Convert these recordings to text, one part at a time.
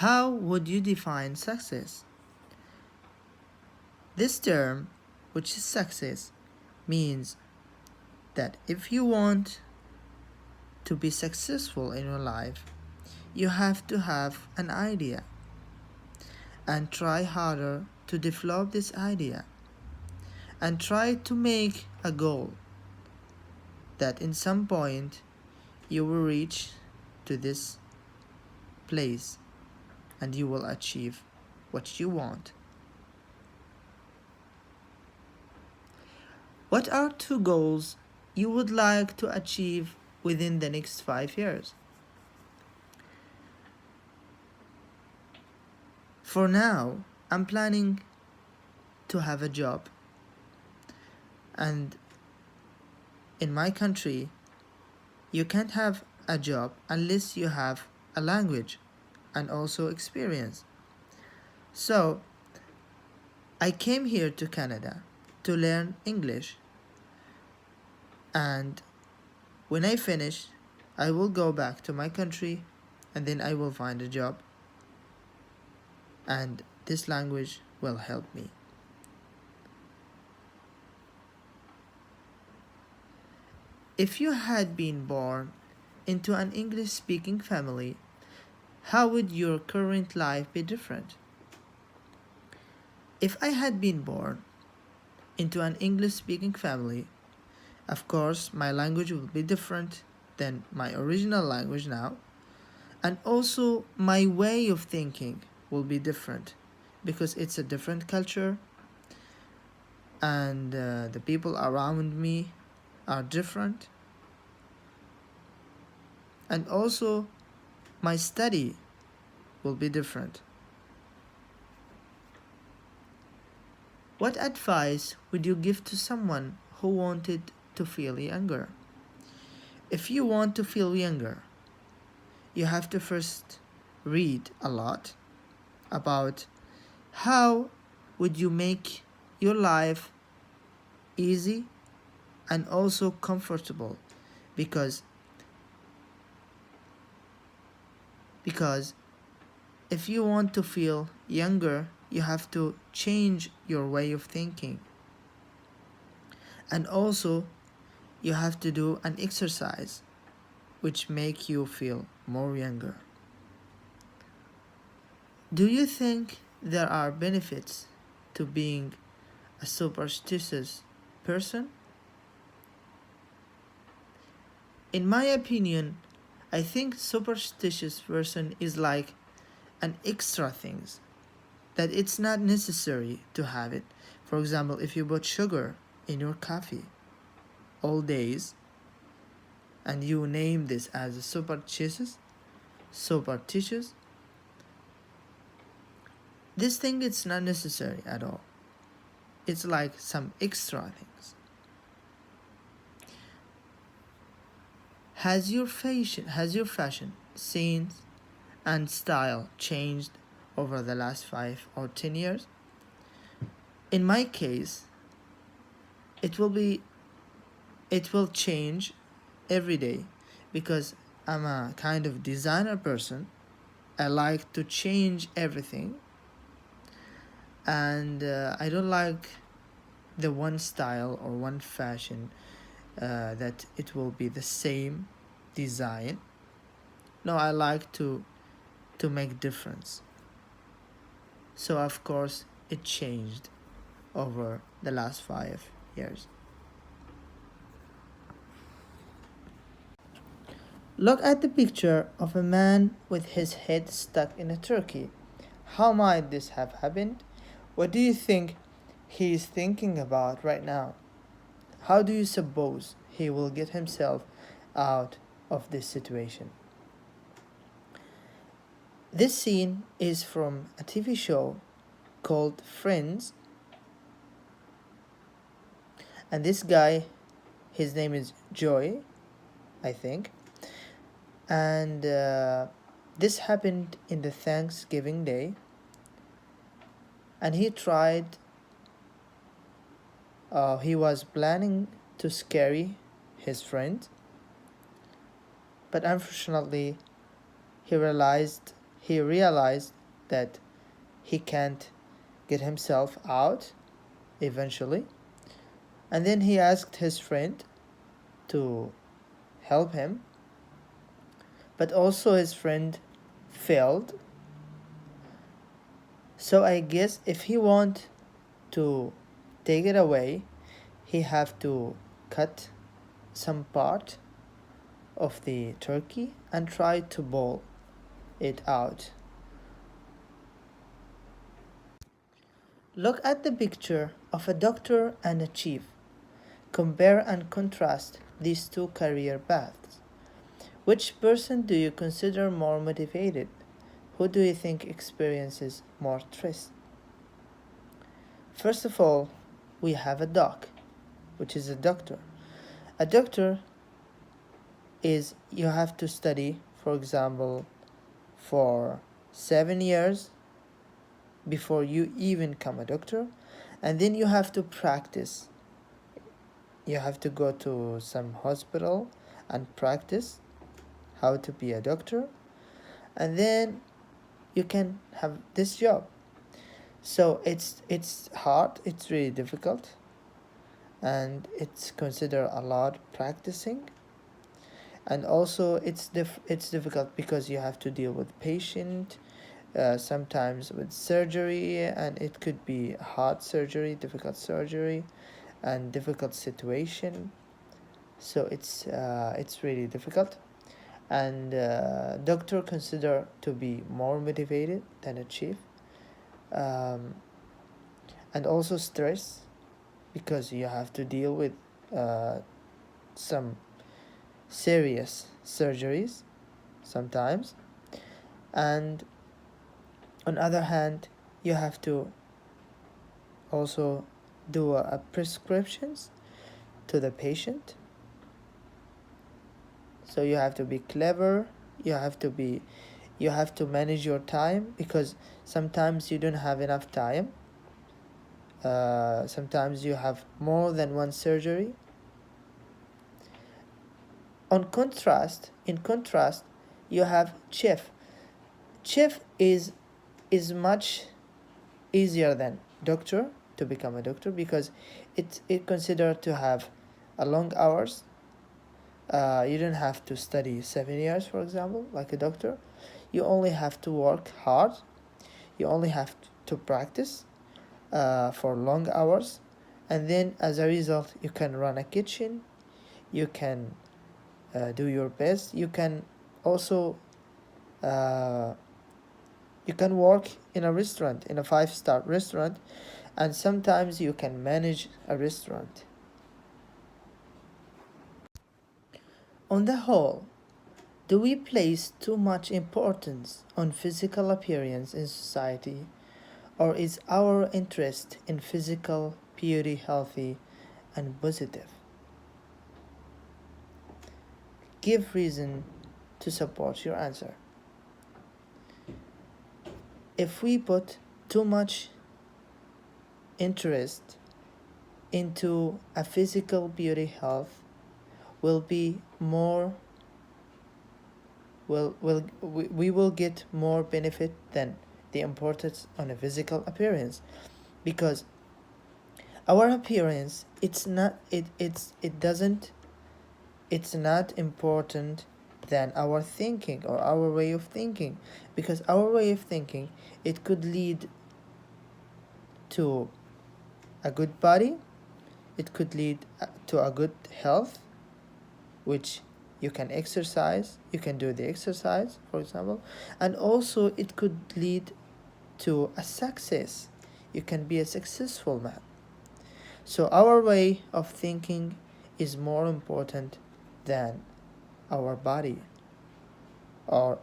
How would you define success? This term, which is success, means that if you want to be successful in your life, you have to have an idea and try harder to develop this idea and try to make a goal that in some point you will reach to this place and you will achieve what you want. What are two goals you would like to achieve within the next 5 years? For now, I'm planning to have a job, and in my country, you can't have a job unless you have a language and also experience. So, I came here to Canada to learn English, and when I finish, I will go back to my country and then I will find a job, and this language will help me. If you had been born into an English speaking family, how would your current life be different? If I had been born into an English speaking family, of course my language would be different than my original language now, and also my way of thinking will be different because it's a different culture, and the people around me are different, and also my study will be different. What advice would you give to someone who wanted to feel younger? If you want to feel younger, you have to first read a lot about how would you make your life easy and also comfortable, because if you want to feel younger, you have to change your way of thinking, and also you have to do an exercise which make you feel more younger. Do you think there are benefits to being a superstitious person? In my opinion, I think superstitious person is like an extra things that it's not necessary to have it. For example, if you put sugar in your coffee all days and you name this as a superstitious, this thing it's not necessary at all. It's like some extra things. Has your fashion sense and style changed over the last 5 or 10 years? In my case, it will change every day because I'm a kind of designer person. I like to change everything, and I don't like the one style or one fashion that it will be the same design. No, I like to make difference. So of course it changed over the last 5 years. Look at the picture of a man with his head stuck in a turkey. How might this have happened? What do you think he is thinking about right now? How do you suppose he will get himself out of this situation? This scene is from a TV show called Friends, and this guy, his name is Joey, I think, and this happened in the Thanksgiving day, and he was planning to scare his friend, but unfortunately he realized he realized that he can't get himself out eventually. And then he asked his friend to help him, but also his friend failed. So I guess if he want to take it away, he have to cut some part of the turkey and try to boil it out. Look at the picture of a doctor and a chief. Compare and contrast these two career paths. Which person do you consider more motivated? Who do you think experiences more stress? First of all, we have a doc, which is a doctor. A doctor is you have to study, for example, for 7 years before you even become a doctor, and then you have to practice. You have to go to some hospital and practice how to be a doctor, and then you can have this job. So it's hard, it's really difficult, and it's considered a lot practicing. And also it's difficult because you have to deal with patient, sometimes with surgery, and it could be hard surgery, difficult surgery, and difficult situation. So it's really difficult, and doctor consider to be more motivated than a chief, um, and also stress because you have to deal with some serious surgeries sometimes, and on other hand you have to also do a prescriptions to the patient. So you have to be clever, you have to manage your time because sometimes you don't have enough time. Sometimes you have more than one surgery. In contrast, you have chef. Chef is much easier than doctor to become a doctor because it considered to have a long hours. You don't have to study 7 years, for example, like a doctor. You only have to work hard. You only have to practice for long hours, and then as a result, you can run a kitchen. You can do your best. You can also you can work in a restaurant, in a 5-star restaurant, and sometimes you can manage a restaurant. On the whole, do we place too much importance on physical appearance in society, or is our interest in physical beauty healthy and positive? Give reason to support your answer. If we put too much interest into a physical beauty health, will be more we will get more benefit than the importance on a physical appearance, because our appearance it's not important than our thinking or our way of thinking, because our way of thinking, it could lead to a good body, it could lead to a good health, which you can exercise, you can do the exercise, for example, and also it could lead to a success. You can be a successful man. So our way of thinking is more important than our body, or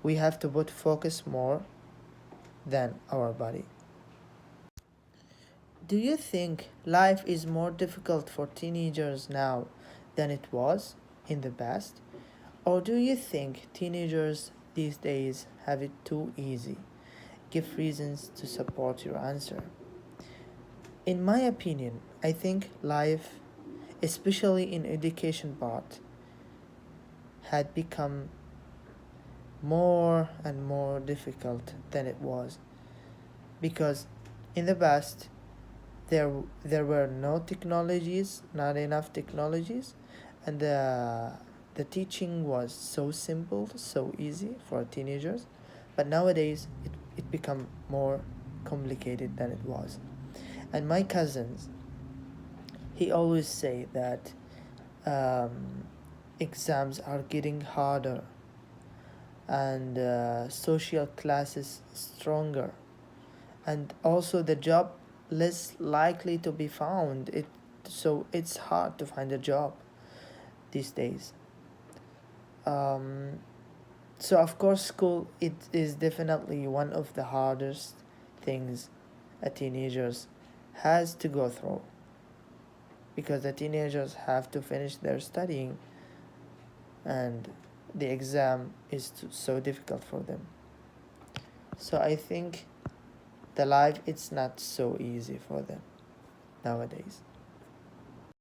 we have to put focus more than our body. Do you think life is more difficult for teenagers now than it was in the past? Or do you think teenagers these days have it too easy? Give reasons to support your answer. In my opinion, I think life, especially in education part, had become more and more difficult than it was, because in the past there were no technologies, not enough technologies, and the teaching was so simple, so easy for teenagers. But nowadays it become more complicated than it was. And my cousins, he always say that exams are getting harder, and social classes stronger, and also the job less likely to be found. So it's hard to find a job these days. um, so of course school, it is definitely one of the hardest things a teenagers has to go through, because the teenagers have to finish their studying, and the exam is so difficult for them. So I think the life, it's not so easy for them nowadays.